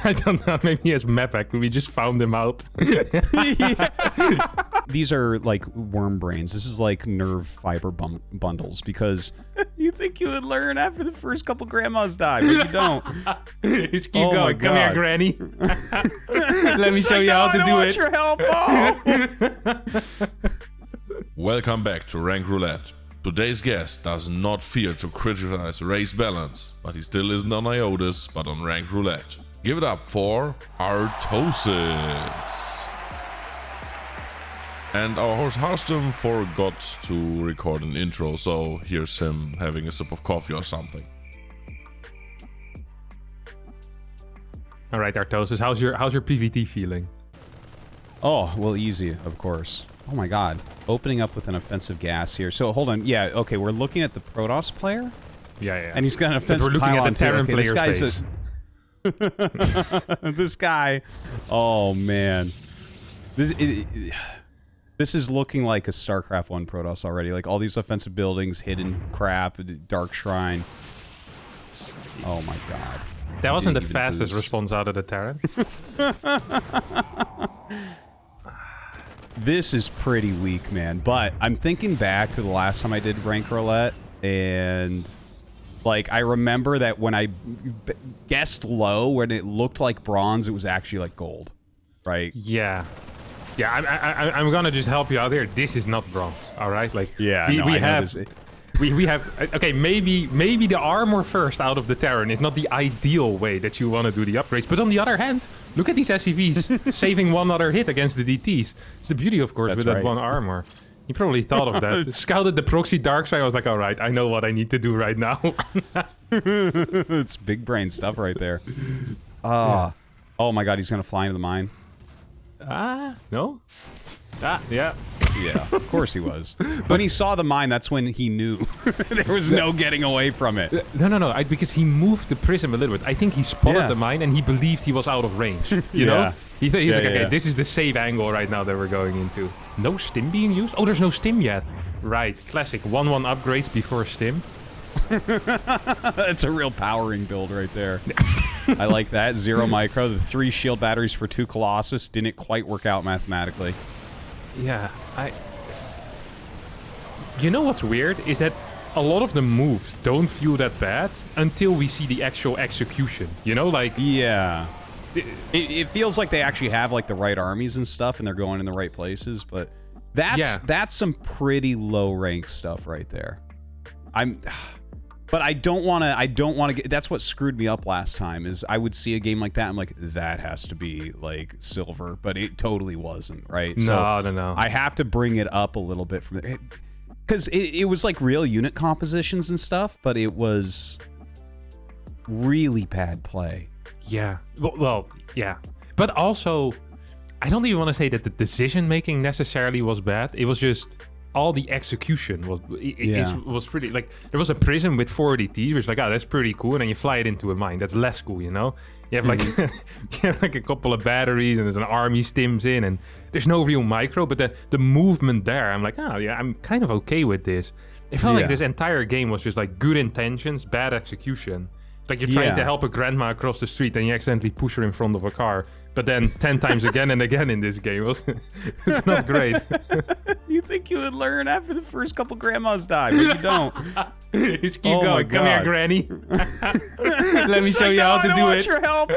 I don't know. Maybe he has map hack. We just found him out. These are like worm brains. This is like nerve fiber bundles because you think you would learn after the first couple grandmas die, but you don't. Just keep going. Come here, Granny. Let me show you how to do it. Your help. Oh. Welcome back to Rank Roulette. Today's guest does not fear to criticize race balance, but he still isn't on artosis, but on Rank Roulette. Give it up for artosis. And our host Harstem forgot to record an intro, so here's him having a sip of coffee or something. All right, artosis, how's your PvT feeling? Oh, well, easy, of course. Oh my god. Opening up with an offensive gas here. So, hold on. Yeah, okay, we're looking at the Protoss player. Yeah. And he's got an offensive pylon. We're looking at the Terran player's face. This guy. Oh, man. This is looking like a StarCraft 1 Protoss already. Like, all these offensive buildings, hidden crap, Dark Shrine. Oh my god. That wasn't the fastest response out of the Terran. This is pretty weak, man. But I'm thinking back to the last time I did Rank Roulette, and like I remember that when I guessed low, when it looked like bronze, it was actually like gold, right? Yeah. I'm gonna just help you out here. This is not bronze, all right? Like we have okay. Maybe the armor first out of the Terran is not the ideal way that you want to do the upgrades. But on the other hand, look at these SCVs saving one other hit against the DTs. It's the beauty, of course, with that one armor. You probably thought of that. Scouted the proxy dark side. I was like, all right, I know what I need to do right now. It's big brain stuff right there. Oh my god, he's gonna fly into the mine. No. Yeah. Yeah, of course he was. When he saw the mine, that's when he knew there was no getting away from it. No. Because he moved the prism a little bit. I think he spotted the mine and he believed he was out of range. You know? He's like, okay, this is the safe angle right now that we're going into. No stim being used? Oh, there's no stim yet. Right, classic. 1-1 upgrades before stim. That's a real powering build right there. I like that. 0 micro. The 3 shield batteries for 2 Colossus didn't quite work out mathematically. Yeah, you know what's weird is that a lot of the moves don't feel that bad until we see the actual execution. You know, like yeah, it feels like they actually have like the right armies and stuff, and they're going in the right places. But that's some pretty low rank stuff right there. But I don't want to get. That's what screwed me up last time. Is I would see a game like that, I'm like, that has to be like silver, but it totally wasn't, right? No. I have to bring it up a little bit from it, because it was like real unit compositions and stuff, but it was really bad play. Yeah. Well, yeah. But also, I don't even want to say that the decision making necessarily was bad. It was just. All the execution was pretty, like, there was a prism with 4 DTs, which is like, that's pretty cool, and then you fly it into a mine. That's less cool, you know? You have like, you have like a couple of batteries, and there's an army stims in, and there's no real micro, but the movement there, I'm like, I'm kind of okay with this. It felt like this entire game was just like good intentions, bad execution. It's like you're trying to help a grandma across the street, and you accidentally push her in front of a car. But then 10 times again and again in this game. It's not great. You think you would learn after the first couple grandmas die, but you don't. Just keep going. Come here, Granny. Let me show you how to do it. Your help.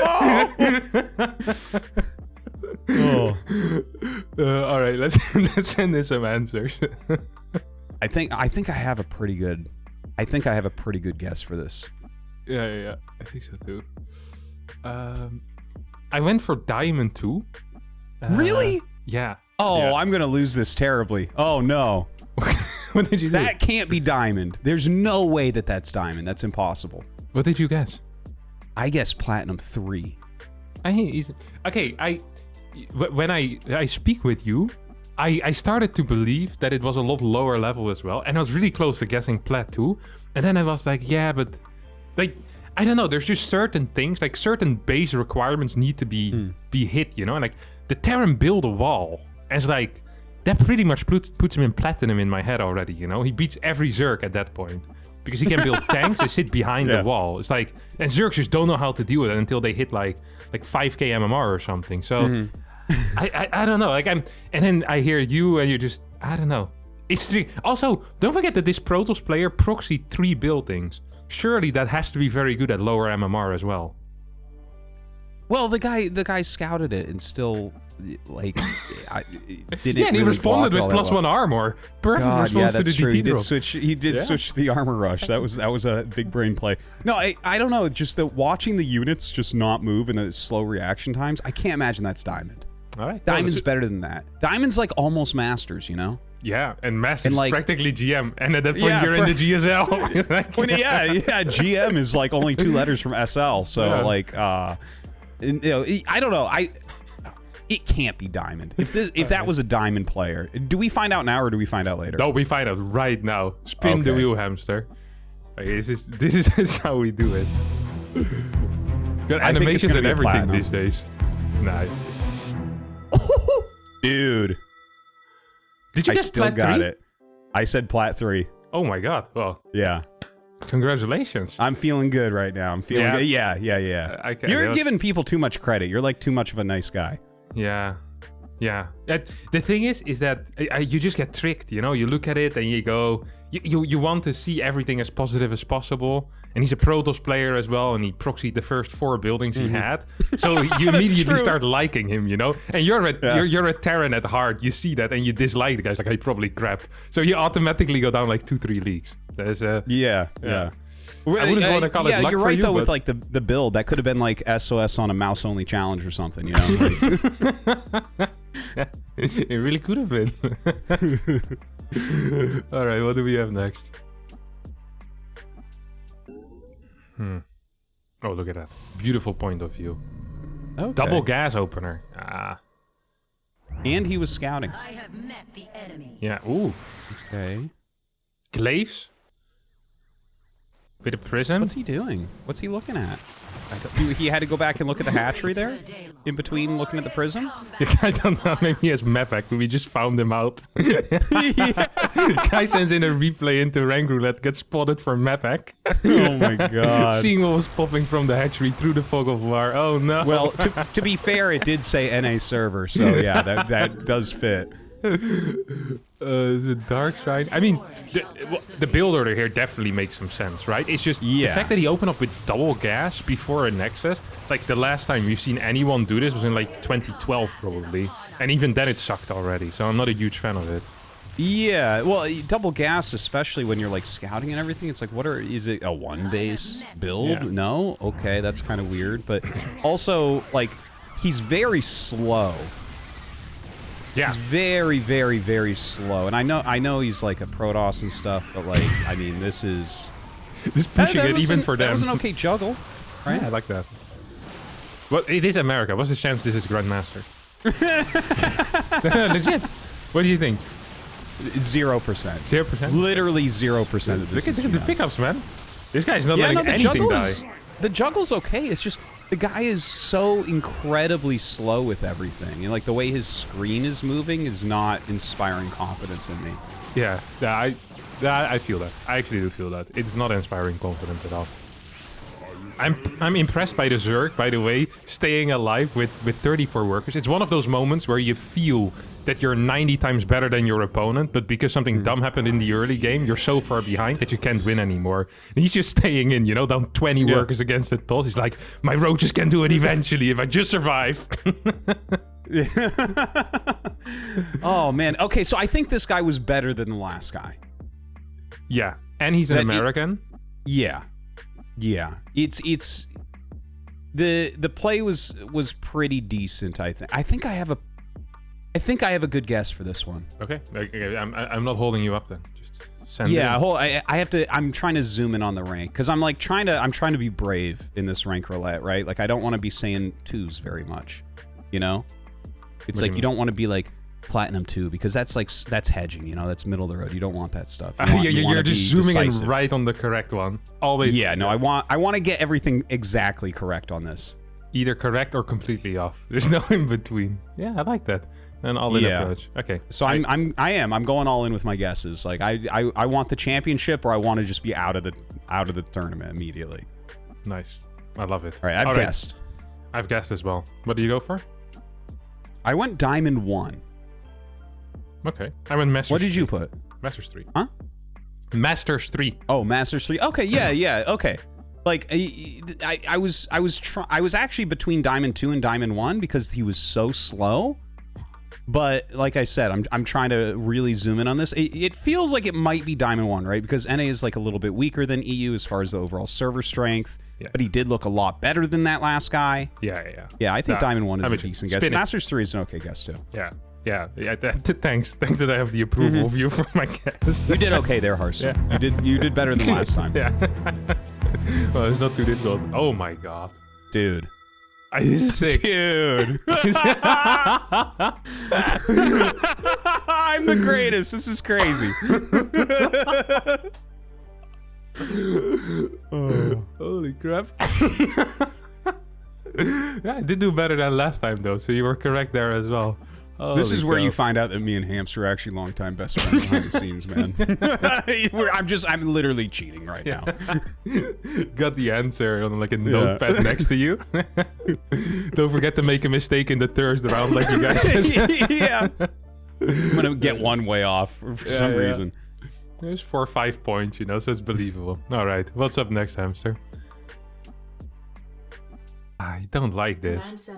All right, let's send in some answers. I think I have a pretty good. guess for this. Yeah. I think so too. I went for Diamond 2. Really? Yeah. Oh, yeah. I'm gonna lose this terribly. Oh no. What did you do? That can't be Diamond. There's no way that's Diamond. That's impossible. What did you guess? I guess Platinum 3. When I speak with you, I started to believe that it was a lot lower level as well, and I was really close to guessing Plat 2, and then I was like, yeah, but like. I don't know, there's just certain things, like certain base requirements need to be hit, you know? And like, the Terran build a wall. And it's like, that pretty much puts him in platinum in my head already, you know? He beats every Zerg at that point. because he can build tanks that sit behind the wall. It's like, and Zergs just don't know how to deal with it until they hit like 5k MMR or something. So I don't know. Like and then I hear you and you're just, I don't know. It's also, don't forget that this Protoss player proxied 3 buildings. Surely that has to be very good at lower MMR as well. Well, the guy scouted it and still like didn't. Yeah, and he really responded with +1 armor. Perfect response to the true. DT drop. He did switch the armor rush. That was a big brain play. No, I don't know. Just that watching the units just not move and the slow reaction times. I can't imagine that's Diamond. All right, Diamond's better than that. Diamond's like almost Masters, you know. Yeah, and Masters is practically GM, and at that point you're in the GSL. GM is like only 2 letters from SL. So like, you know, I don't know. It can't be Diamond. If that was a Diamond player, do we find out now or do we find out later? No, we find out right now. Spin the wheel, hamster. Okay, this is how we do it. Got animations and everything these days. Nice. Dude. Did you get still Plat got 3? it. I said Plat 3. Oh my god. Well. Yeah. Congratulations. I'm feeling good right now. I'm feeling good. Yeah. You're giving people too much credit. You're like too much of a nice guy. Yeah. The thing is that you just get tricked, you know? You look at it and you go, you want to see everything as positive as possible. And he's a Protoss player as well, and he proxied the first 4 buildings he had. So you immediately start liking him, you know? And you're a Terran at heart. You see that and you dislike the guys, like, I probably crap. So you automatically go down like 2-3 leagues. There's Yeah. I wouldn't want to call it luck you're right, for you, though, with like the build. That could have been like SOS on a mouse-only challenge or something, you know? It really could have been. All right, what do we have next? Oh, look at that. Beautiful point of view. Okay. Double gas opener. And he was scouting. I have met the enemy. Yeah, ooh. Okay. Glaives? Bit of prison? What's he doing? What's he looking at? He had to go back and look at the hatchery there? In between looking at the prism? I don't know. Maybe he has Mepac, but we just found him out. Guy sends in a replay into Rank Roulette, gets spotted for Mepac. Oh my god. Seeing what was popping from the hatchery through the fog of war. Oh no. Well, to be fair, it did say NA server, so yeah, that does fit. Is it Dark Shrine? I mean, the build order here definitely makes some sense, right? It's just the fact that he opened up with double gas before a Nexus. Like, the last time we've seen anyone do this was in, like, 2012, probably. And even then it sucked already, so I'm not a huge fan of it. Yeah, well, double gas, especially when you're, like, scouting and everything, it's like, is it a 1-base build? Yeah. No? Okay, that's kind of weird. But also, like, he's very slow. Yeah. He's very, very, very slow. And I know he's like a Protoss and stuff, but like, I mean, this is... Just pushing it even for them. That was an okay juggle, right? Yeah, I like that. Well, it is America. What's the chance this is Grandmaster? Legit. What do you think? 0%. 0%? Literally 0% of this. Look at the pickups, man. This guy's not letting anything die. The juggle's okay. It's just the guy is so incredibly slow with everything. And like the way his screen is moving is not inspiring confidence in me. Yeah, I feel that. I actually do feel that. It's not inspiring confidence at all. I'm impressed by the Zerg, by the way, staying alive with 34 workers. It's one of those moments where you feel that you're 90 times better than your opponent, but because something dumb happened in the early game, you're so far behind that you can't win anymore. And he's just staying in, you know, down 20 workers against the toss. He's like, my roaches can do it eventually if I just survive. Oh, man. Okay, so I think this guy was better than the last guy. Yeah, and he's an American. Yeah. It's the play was pretty decent, I think. I think I have a good guess for this one. Okay. I'm not holding you up then. Just send in. I have to. I'm trying to zoom in on the rank because I'm like trying to be brave in this rank roulette, right? Like I don't want to be saying 2s very much, you know. It's like you don't want to be like Platinum 2 because that's hedging, you know. That's middle of the road. You don't want that stuff. You're just zooming decisive. In right on the correct one. Always. Yeah. No. I want to get everything exactly correct on this. Either correct or completely off. There's no in between. Yeah, I like that. An all-in approach. Okay. So I'm going all in with my guesses. Like I want the championship, or I want to just be out of the tournament immediately. Nice. I love it. All right, I've guessed. I've guessed as well. What do you go for? I went Diamond 1. Okay. I went Masters. What did you put? Masters 3. Huh? Masters 3. Oh, Masters 3. Okay, yeah, okay. Like I was actually between Diamond 2 and Diamond 1 because he was so slow. But like I said, I'm trying to really zoom in on this. It feels like it might be Diamond 1, right? Because NA is like a little bit weaker than EU as far as the overall server strength. Yeah. But he did look a lot better than that last guy. Yeah. Yeah, I think Diamond 1 is a decent guess. Masters 3 is an okay guess too. Yeah. Thanks that I have the approval of you for my guess. You did okay there, Harstem. Yeah. You did better than last time. Yeah. Well, it's not too difficult. Oh my god, dude. This is sick. Dude. I'm the greatest. This is crazy. Oh, holy crap. Yeah, I did do better than last time though, so you were correct there as well. This is where you find out that me and Hamster are actually longtime best friends behind the scenes, man. I'm literally cheating right now. Got the answer on like a notepad next to you. Don't forget to make a mistake in the third round, like you guys said. Yeah. I'm gonna get one way off for some reason. There's 4 or 5 points, so it's believable. All right, what's up next, Hamster? I don't like this.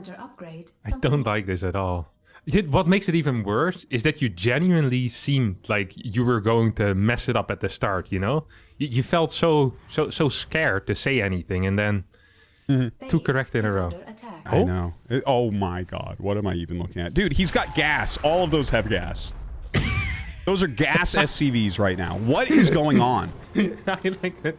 I don't like this at all. What makes it even worse is that you genuinely seemed like you were going to mess it up at the start, You felt so scared to say anything, and then 2 correct in a row. I know. Oh my god, what am I even looking at? Dude, he's got gas. All of those have gas. Those are gas SCVs right now. What is going on? I like that.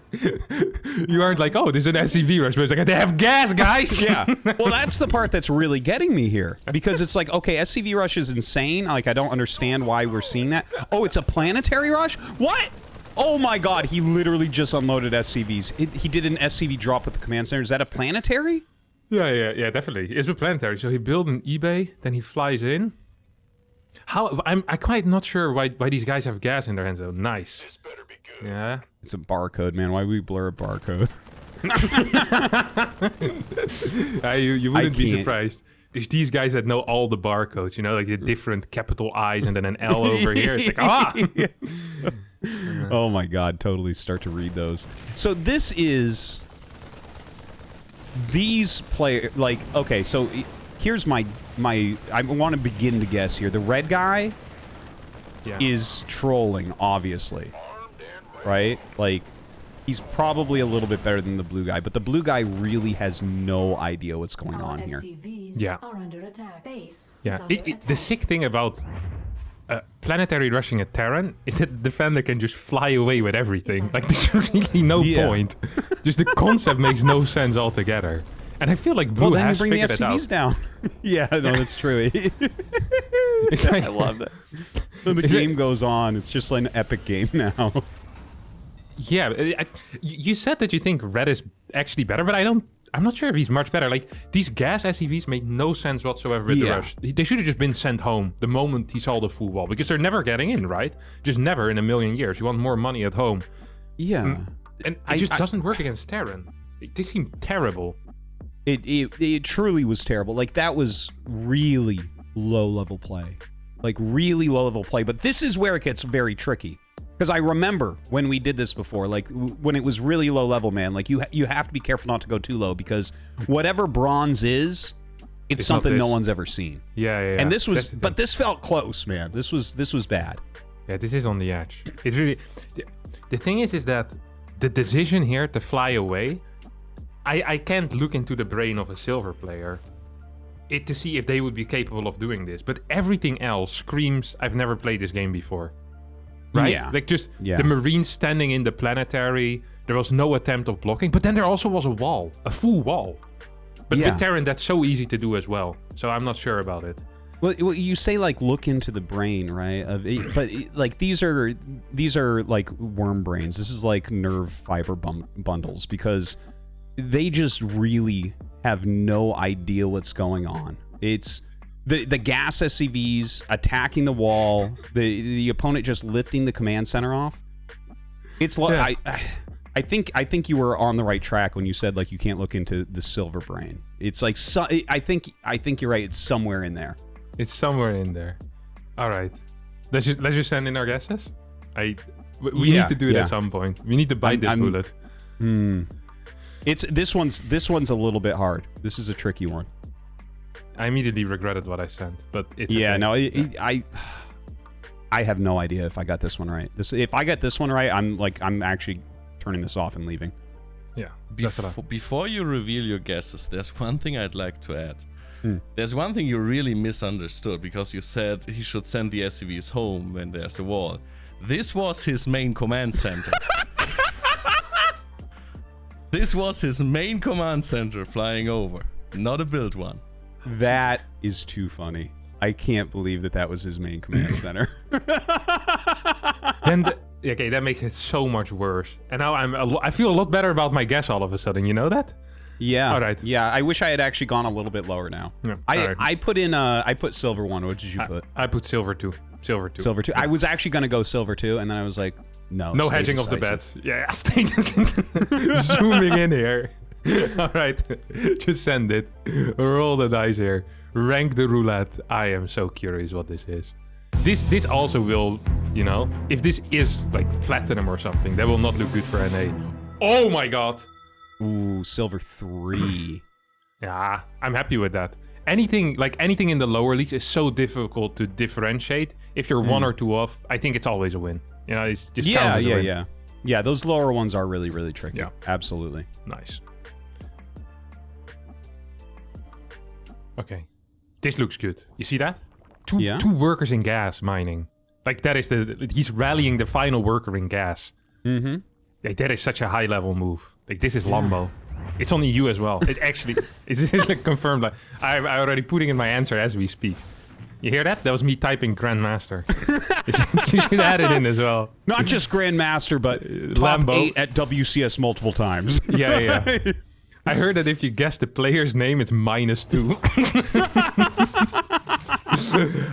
You aren't like, oh, there's an SCV rush, but it's like, they have gas, guys. Yeah. Well, that's the part that's really getting me here. Because it's like, okay, SCV rush is insane. Like, I don't understand why we're seeing that. Oh, it's a planetary rush? What? Oh my god, he literally just unloaded SCVs. He did an SCV drop with the command center. Is that a planetary? Yeah, definitely. It's a planetary. So he built an eBay, then he flies in. I'm quite not sure why these guys have gas in their hands though. Nice. This better be good. Yeah. It's a barcode, man. Why would we blur a barcode? You wouldn't be surprised. There's these guys that know all the barcodes, like the different capital I's and then an L over here. It's like, Oh my god, totally start to read those. So this is these players, like, okay, so here's my I want to begin to guess here. The red guy is trolling, obviously. Right? Like, he's probably a little bit better than the blue guy, but the blue guy really has no idea what's going on here. Yeah. The sick thing about planetary rushing a Terran is that the defender can just fly away with everything. Like, there's really no point. Just the concept makes no sense altogether. And I feel like Blue has figured it out. Well, then you bring the SCVs down. Yeah, no, that's true. I love that. When the game goes on, it's just like an epic game now. Yeah, you said that you think Red is actually better, but I'm not sure if he's much better. Like, these gas SCVs make no sense whatsoever with the rush. They should have just been sent home the moment he saw the full wall, because they're never getting in, right? Just never in a million years. You want more money at home. Yeah. And it just doesn't work against Terran. They seem terrible. It truly was terrible. Like, that was really low-level play. Like, really low-level play. But this is where it gets very tricky. Because I remember when we did this before, like, when it was really low-level, man, like, you have to be careful not to go too low, because whatever bronze is, it's something no one's ever seen. Yeah. And this was, but this felt close, man. This was bad. Yeah, this is on the edge. It's really... The thing is that the decision here to fly away... I can't look into the brain of a silver player to see if they would be capable of doing this. But everything else screams, I've never played this game before. Right? Yeah. Like, just the Marines standing in the planetary. There was no attempt of blocking. But then there also was a wall. A full wall. But with Terran, that's so easy to do as well. So I'm not sure about it. Well, you say, like, look into the brain, right? But like, these are like worm brains. This is like nerve fiber bundles, because they just really have no idea what's going on. It's the gas SCVs attacking the wall, the opponent just lifting the command center off. It's like I think you were on the right track when you said like you can't look into the silver brain. It's like I think you're right. It's somewhere in there. It's somewhere in there. All right, let's just send in our guesses. We need to do it at some point. We need to bite this bullet. It's this one's a little bit hard. This is a tricky one. I immediately regretted what I sent, but it's yeah. okay. No, I have no idea if I got this one right. If I got this one right, I'm actually turning this off and leaving. Yeah. Before you reveal your guesses, there's one thing I'd like to add. There's one thing you really misunderstood because you said he should send the SCVs home when there's a wall. This was his main command center. This was his main command center flying over, not a build one. That is too funny. I can't believe that was his main command center. Okay, that makes it so much worse. And now I feel a lot better about my guess all of a sudden. You know that? Yeah. All right. Yeah, I wish I had actually gone a little bit lower now. Yeah. I put silver 1. What did you put? I put silver 2. Silver 2. Silver 2. I was actually going to go silver 2, and then I was like, no hedging of the bets. Yeah, stay zooming in here. All right, just send it. Roll the dice here. Rank the roulette. I am so curious what this is. This also will, you know, if this is like platinum or something, that will not look good for NA. Oh my god. Ooh, silver 3. Yeah, I'm happy with that. Anything in the lower leagues is so difficult to differentiate. If you're 1 or 2 off, I think it's always a win. You know, it's just counts as a win. Yeah, those lower ones are really, really tricky. Yeah. Absolutely. Nice. Okay. This looks good. You see that? Two workers in gas mining. Like that is he's rallying the final worker in gas. Mm-hmm. Like that is such a high level move. Like this is Lambo. It's on EU as well. It's actually it's like confirmed. Like I'm already putting in my answer as we speak. You hear that? That was me typing Grandmaster. You should add it in as well. Not just Grandmaster, but top Lambo. 8 at WCS multiple times. Yeah. I heard that if you guess the player's name, it's -2.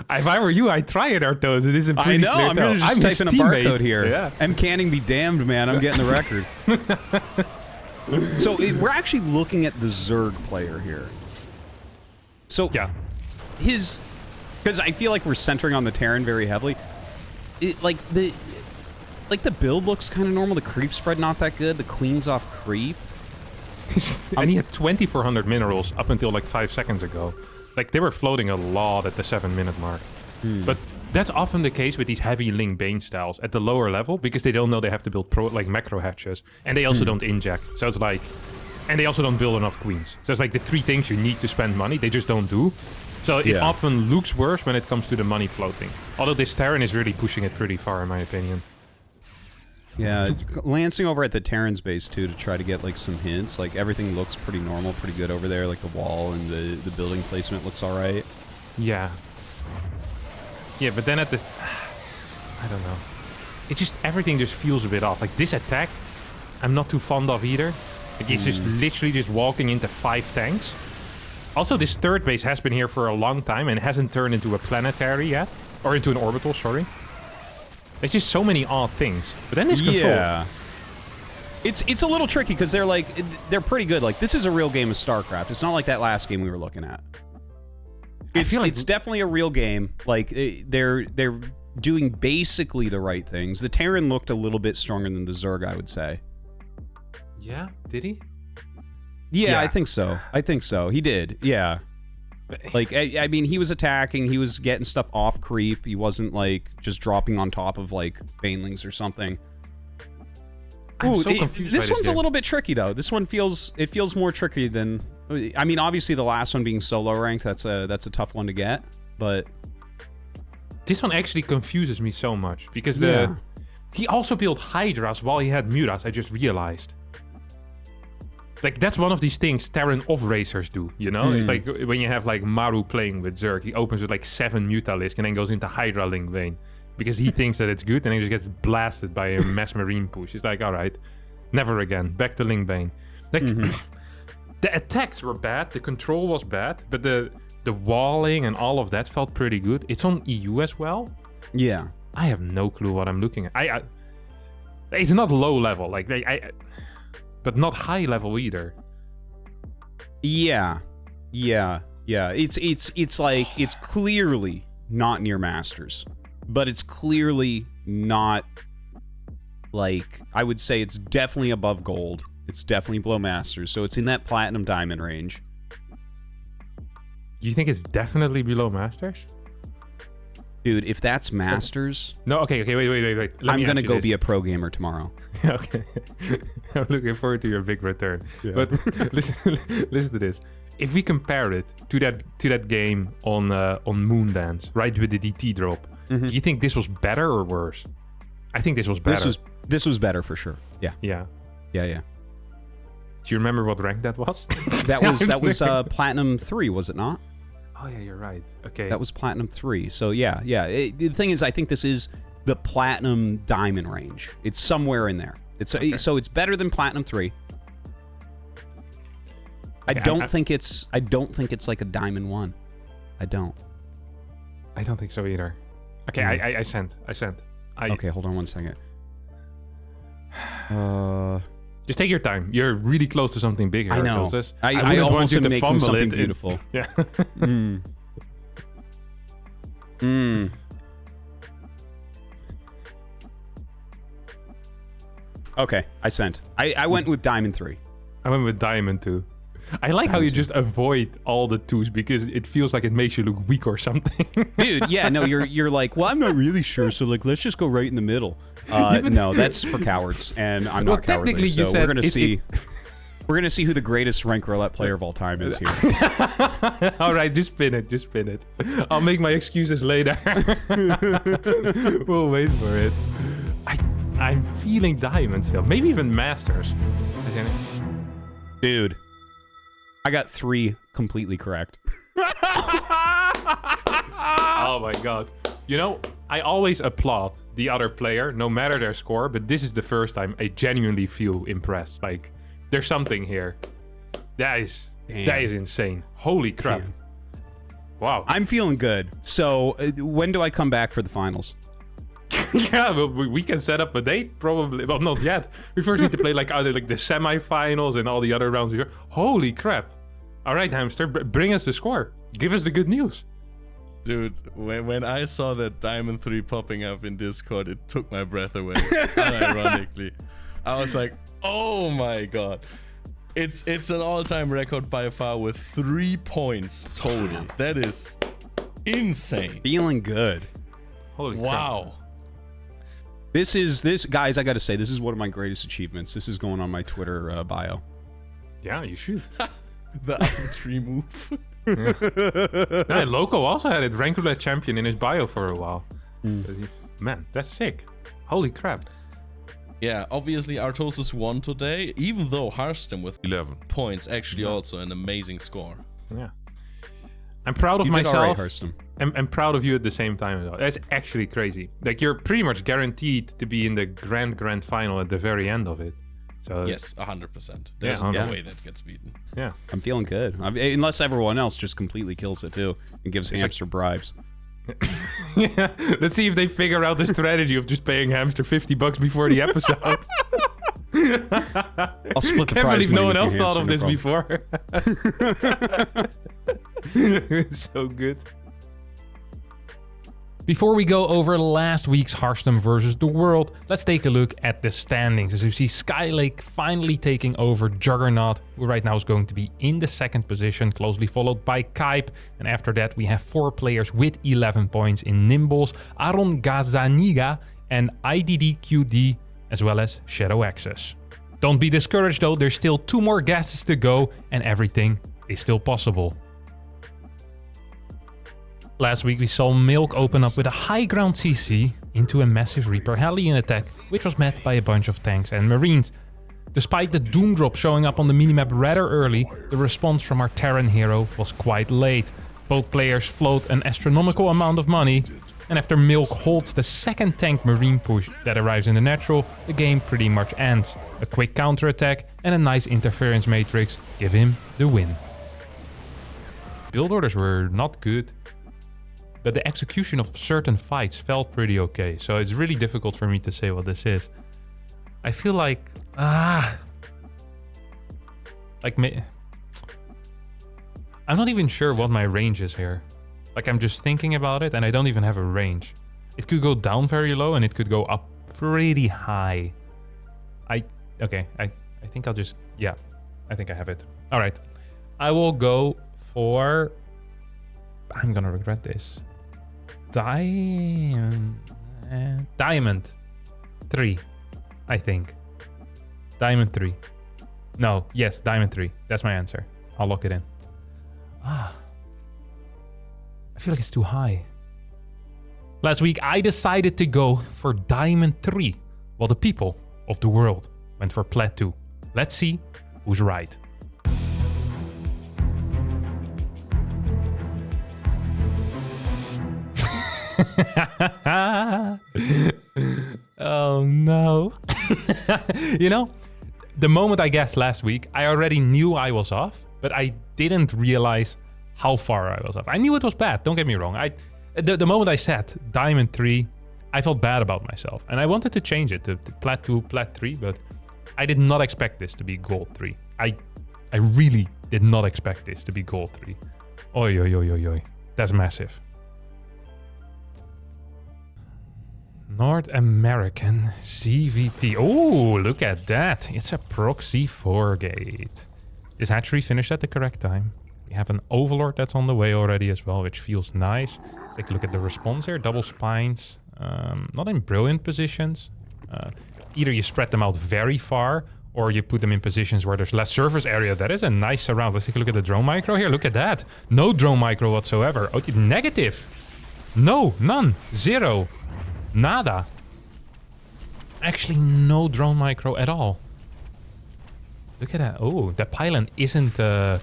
If I were you, I'd try it, Artosis. This is a pretty clear I'm tell. going to just type in a barcode here. Yeah. M. Canning be damned, man. I'm getting the record. So we're actually looking at the Zerg player here. So yeah, because I feel like we're centering on the Terran very heavily. The build looks kind of normal. The creep spread not that good. The Queen's off creep. and he had 2,400 minerals up until like 5 seconds ago. Like they were floating a lot at the 7-minute mark. But that's often the case with these heavy Ling Bane styles at the lower level because they don't know they have to build macro hatches, and they also don't inject. So it's like, and they also don't build enough queens. So it's like the 3 things you need to spend money, they just don't do. So it often looks worse when it comes to the money floating. Although this Terran is really pushing it pretty far, in my opinion. Yeah, lancing over at the Terran's base too to try to get like some hints. Like everything looks pretty normal, pretty good over there. Like the wall and the building placement looks all right. Yeah. Yeah, but then at this, I don't know. It just everything just feels a bit off. Like this attack, I'm not too fond of either. Like it's just literally just walking into 5 tanks. Also, this third base has been here for a long time and hasn't turned into a planetary yet, or into an orbital. Sorry. There's just so many odd things. But then this control. Yeah. It's a little tricky because they're pretty good. Like this is a real game of StarCraft. It's not like that last game we were looking at. It's definitely a real game. Like they're doing basically the right things. The Terran looked a little bit stronger than the Zerg, I would say. Yeah, did he? Yeah, I think so. I think so. He did. Yeah. Like, I mean, he was attacking. He was getting stuff off creep. He wasn't, like, just dropping on top of, like, banelings or something. I'm so confused this by one's game. a little bit tricky, though. This one feels more tricky than... I mean, obviously, the last one being so low ranked, that's a tough one to get, but... This one actually confuses me so much, because he also built Hydras while he had Mutas, I just realized. Like, that's one of these things Terran off-racers do, you know? It's like when you have, like, Maru playing with Zerg, he opens with, like, 7 Mutalisk and then goes into Hydra Link Vein. Because he thinks that it's good, and he just gets blasted by a Mass Marine push. He's like, alright, never again. Back to Link Vein. Like, the attacks were bad, the control was bad, but the walling and all of that felt pretty good. It's on EU as well. Yeah. I have no clue what I'm looking at. It's not low level, like but not high level either. Yeah. It's like it's clearly not near Masters, but it's clearly not like, I would say it's definitely above Gold. It's definitely below Masters, so it's in that Platinum Diamond range. You think it's definitely below Masters? Dude, if that's Masters... No, okay, wait. I'm going to go be a pro gamer tomorrow. Okay. I'm looking forward to your big return. Yeah. But listen to this. If we compare it to that game on Moondance, right, with the DT drop, do you think this was better or worse? I think this was better. This was better for sure. Yeah. Yeah. Do you remember what rank that was? That was Platinum 3, was it not? Oh yeah, you're right. Okay. That was Platinum 3. So yeah. The thing is, I think this is the Platinum Diamond range. It's somewhere in there. So it's better than Platinum 3. I don't think it's like a Diamond 1. I don't think so either. Okay, I sent. Okay, hold on one second. Just take your time. You're really close to something bigger. I know. I almost am to making something beautiful. Yeah. Okay, I sent. I went with Diamond 3. I went with Diamond 2. I like how you just avoid all the 2s because it feels like it makes you look weak or something. Dude, yeah, no, you're like, well, I'm not really sure, so like, let's just go right in the middle. No, that's for cowards, and I'm not cowardly, so we're gonna see. We're gonna see who the greatest rank roulette player of all time is here. All right, just spin it. I'll make my excuses later. We'll wait for it. I'm feeling Diamond still, maybe even Masters. Dude, I got 3 completely correct. Oh my god. You know, I always applaud the other player, no matter their score, but this is the first time I genuinely feel impressed. Like, there's something here. That is insane. Holy crap. Damn. Wow. I'm feeling good. So, when do I come back for the finals? Yeah, well, we can set up a date, probably. Well, not yet. We first need to play like the semifinals and all the other rounds. Holy crap. All right, Hamster, bring us the score. Give us the good news. Dude, when I saw that Diamond 3 popping up in Discord, it took my breath away, unironically. I was like, oh my god. It's an all-time record by far with 3 points total. That is insane. Feeling good. Holy wow. This guys, I gotta say, this is one of my greatest achievements. This is going on my Twitter bio. Yeah, you should. The arbitrary move. Yeah, Loco also had it, Rank Roulette champion in his bio for a while. Man, that's sick. Holy crap. Yeah, obviously Artosis won today, even though Harstem with 11 points actually also an amazing score. Yeah. I'm proud of myself. Did all right, Harstem. I'm proud of you at the same time as well. That's actually crazy. Like, you're pretty much guaranteed to be in the grand final at the very end of it. So yes, 100%. There's no way that gets beaten. Yeah. I'm feeling good. Unless everyone else just completely kills it too and gives Hamster bribes. Yeah. Let's see if they figure out the strategy of just paying Hamster $50 before the episode. I'll split the Can't prize believe no money one with else you, thought of this Hamster, before. It's so good. Before we go over last week's Harstem versus the World, let's take a look at the standings. As you see, Skylake finally taking over Juggernaut, who right now is going to be in the 2nd position, closely followed by Kype. And after that, we have 4 players with 11 points in Nimbles, Aron Gazaniga and IDDQD, as well as Shadow Access. Don't be discouraged though, there's still 2 more guesses to go and everything is still possible. Last week we saw Milk open up with a high ground CC into a massive Reaper Hellion attack, which was met by a bunch of tanks and marines. Despite the Doom drop showing up on the minimap rather early, the response from our Terran hero was quite late. Both players float an astronomical amount of money, And after Milk holds the second tank Marine push that arrives in the natural, the game pretty much ends. A quick counterattack and a nice interference matrix give him the win. Build orders were not good, but the execution of certain fights felt pretty okay. So it's really difficult for me to say what this is. I feel like... I'm not even sure what my range is here. Like, I'm just thinking about it and I don't even have a range. It could go down very low and it could go up pretty high. I think I'll just... Yeah, I think I have it. All right. I will go for... I'm gonna regret this. Diamond 3, I think. Diamond 3. No, yes, Diamond 3. That's my answer. I'll lock it in. I feel like it's too high. Last week, I decided to go for Diamond 3, while the people of the world went for Plat 2. Let's see who's right. Oh no. You know, the moment I guessed last week, I already knew I was off, but I didn't realize how far I was off. I knew it was bad, don't get me wrong. The moment I said Diamond 3, I felt bad about myself. And I wanted to change it to Plat 2, Plat 3, but I did not expect this to be Gold 3. I really did not expect this to be Gold 3. Oi, oi, oi, oi, oi. That's massive. North American CVP. Oh, look at that. It's a proxy 4 gate. This hatchery finished at the correct time. We have an Overlord that's on the way already as well, which feels nice. Let's take a look at the response here. Double spines. Not in brilliant positions. Either you spread them out very far, or you put them in positions where there's less surface area. That is a nice surround. Let's take a look at the drone micro here. Look at that. No drone micro whatsoever. Okay, negative. No, none. 0. Nada. Actually, no drone micro at all. Look at that. Oh, the pylon isn't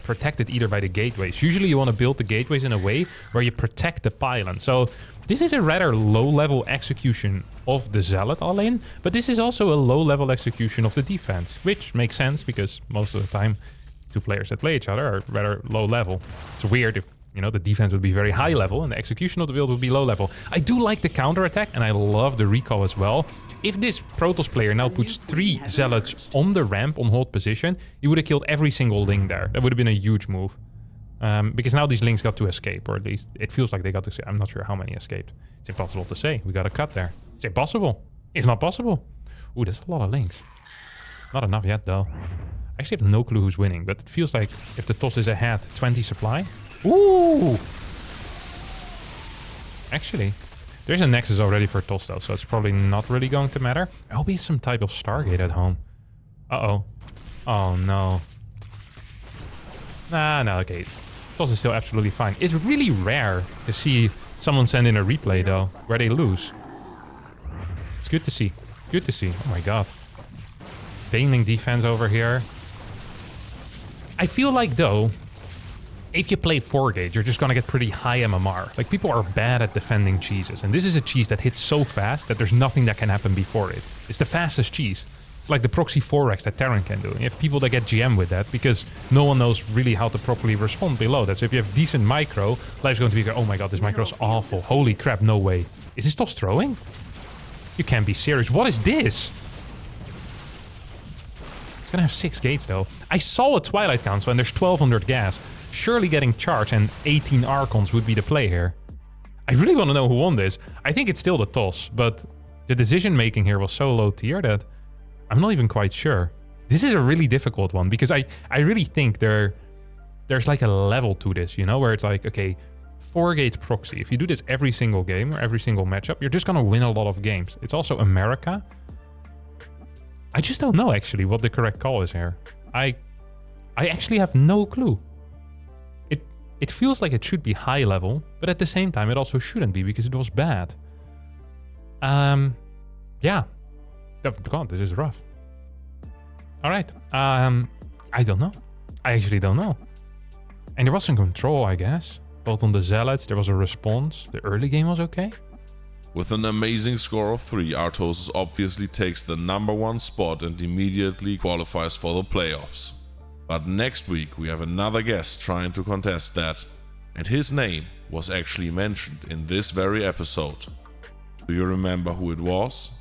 protected either by the gateways. Usually you want to build the gateways in a way where you protect the pylon. So this is a rather low-level execution of the Zealot all in, but this is also a low-level execution of the defense, which makes sense because most of the time two players that play each other are rather low level. It's weird if, you know, the defense would be very high level and the execution of the build would be low level. I do like the counterattack and I love the recall as well. If this Protoss player now puts 3 Zealots on the ramp on hold position, he would have killed every single Link there. That would have been a huge move. Because now these Links got to escape, or at least it feels like they got to escape. I'm not sure how many escaped. It's impossible to say. We got a cut there. It's impossible. It's not possible. Ooh, there's a lot of Links. Not enough yet, though. I actually have no clue who's winning, but it feels like if the toss is ahead, 20 supply. Ooh! Actually, there's a Nexus already for toss, though, so it's probably not really going to matter. There'll be some type of Stargate at home. Uh-oh. Oh, no. Nah, no, okay. Toss is still absolutely fine. It's really rare to see someone send in a replay, though, where they lose. It's good to see. Good to see. Oh my god. Baneling defense over here. I feel like, though, if you play 4 gauge, you're just gonna get pretty high MMR. Like, people are bad at defending cheeses, and this is a cheese that hits so fast that there's nothing that can happen before it. It's the fastest cheese. It's like the proxy 4x that Terran can do. You have people that get GM with that because no one knows really how to properly respond below that. So if you have decent micro, life's going to be, oh my god, this micro's awful. Holy crap, no way. Is this toss throwing? You can't be serious. What is this? It's gonna have 6 gates though. I saw a Twilight Council and there's 1200 gas. Surely getting charged and 18 Archons would be the play here. I really want to know who won this. I think it's still the toss, but the decision making here was so low tier that I'm not even quite sure. This is a really difficult one because I really think there's like a level to this, you know, where it's like, okay, 4 gate proxy. If you do this every single game or every single matchup, you're just gonna win a lot of games. It's also America. I just don't know actually what the correct call is here. I actually have no clue. It feels like it should be high level, but at the same time it also shouldn't be because it was bad. Yeah. God, this is rough. All right. I don't know. I actually don't know. And there was some control, I guess. Both on the Zealots, there was a response. The early game was okay. With an amazing score of 3, Artosis obviously takes the #1 spot and immediately qualifies for the playoffs. But next week we have another guest trying to contest that, and his name was actually mentioned in this very episode. Do you remember who it was?